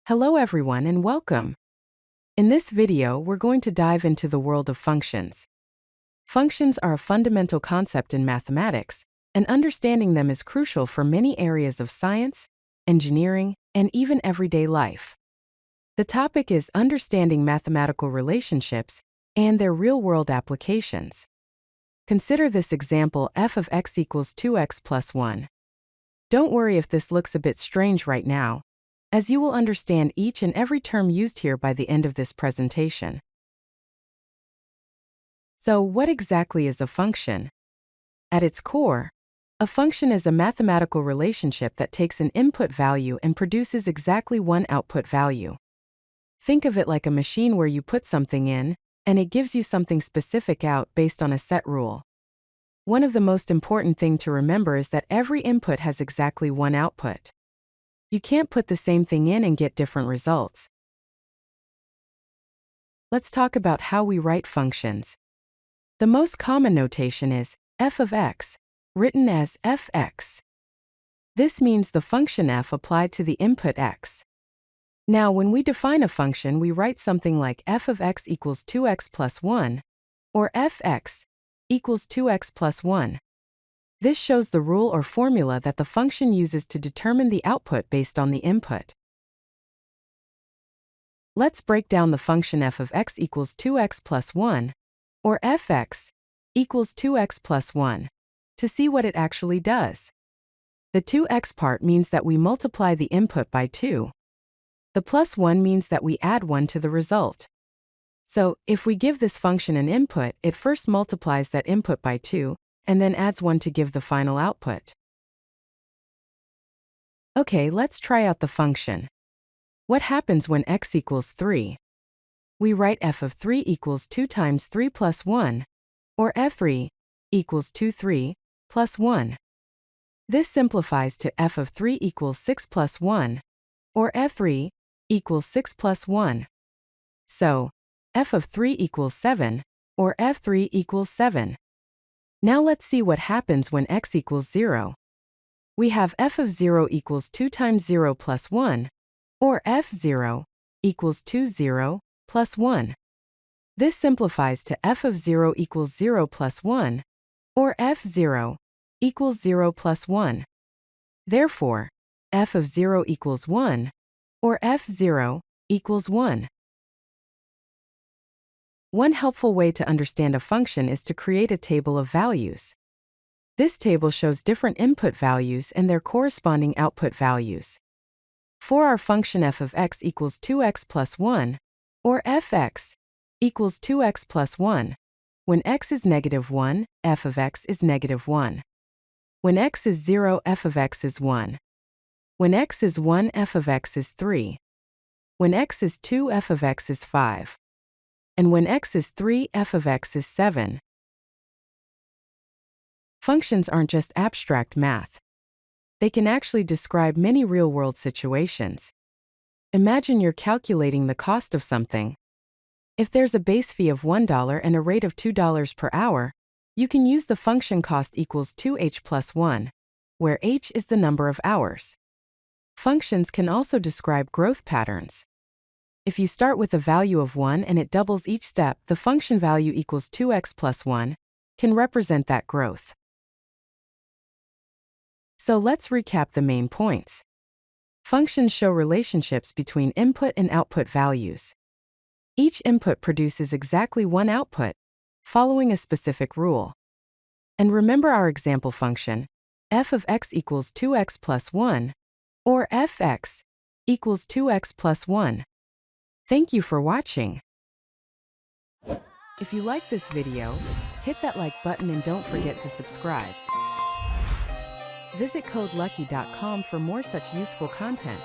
Hello everyone and welcome. In this video, we're going to dive into the world of functions. Functions are a fundamental concept in mathematics, and understanding them is crucial for many areas of science, engineering, and even everyday life. The topic is understanding mathematical relationships and their real-world applications. Consider this example: f of x equals 2x plus 1. Don't worry if this looks a bit strange right now, as you will understand each and every term used here by the end of this presentation. So, what exactly is a function? At its core, a function is a mathematical relationship that takes an input value and produces exactly one output value. Think of it like a machine where you put something in, and it gives you something specific out based on a set rule. One of the most important things to remember is that every input has exactly one output. You can't put the same thing in and get different results. Let's talk about how we write functions. The most common notation is f of x, written as fx. This means the function f applied to the input x. Now, when we define a function, we write something like f of x equals 2x plus 1, or fx equals 2x plus 1. This shows the rule or formula that the function uses to determine the output based on the input. Let's break down the function f of x equals 2x plus 1, or fx equals 2x plus 1, to see what it actually does. The 2x part means that we multiply the input by 2. The plus 1 means that we add 1 to the result. So, if we give this function an input, it first multiplies that input by 2, and then adds 1 to give the final output. Okay, let's try out the function. What happens when x equals 3? We write f of 3 equals 2 times 3 plus 1, or f3 equals 2 3 plus 1. This simplifies to f of 3 equals 6 plus 1, or f3 equals 6 plus 1. So, f of 3 equals 7, or f3 equals 7. Now let's see what happens when x equals 0. We have f of 0 equals 2 times 0 plus 1, or f0 equals 2 0 plus 1. This simplifies to f of 0 equals 0 plus 1, or f0 equals 0 plus 1. Therefore, f of 0 equals 1, or f0 equals 1. One helpful way to understand a function is to create a table of values. This table shows different input values and their corresponding output values. For our function f of x equals 2x plus 1, or fx equals 2x plus 1, when x is -1, f of x is -1. When x is 0, f of x is 1. When x is 1, f of x is 3. When x is 2, f of x is 5. And when x is 3, f of x is 7. Functions aren't just abstract math. They can actually describe many real-world situations. Imagine you're calculating the cost of something. If there's a base fee of $1 and a rate of $2 per hour, you can use the function cost equals 2h plus 1, where h is the number of hours. Functions can also describe growth patterns. If you start with a value of 1 and it doubles each step, the function value equals 2x plus 1 can represent that growth. So let's recap the main points. Functions show relationships between input and output values. Each input produces exactly one output, following a specific rule. And remember our example function, f of x equals 2x plus 1, or fx equals 2x plus 1. Thank you for watching. If you like this video, hit that like button and don't forget to subscribe. Visit CodeLucky.com for more such useful content.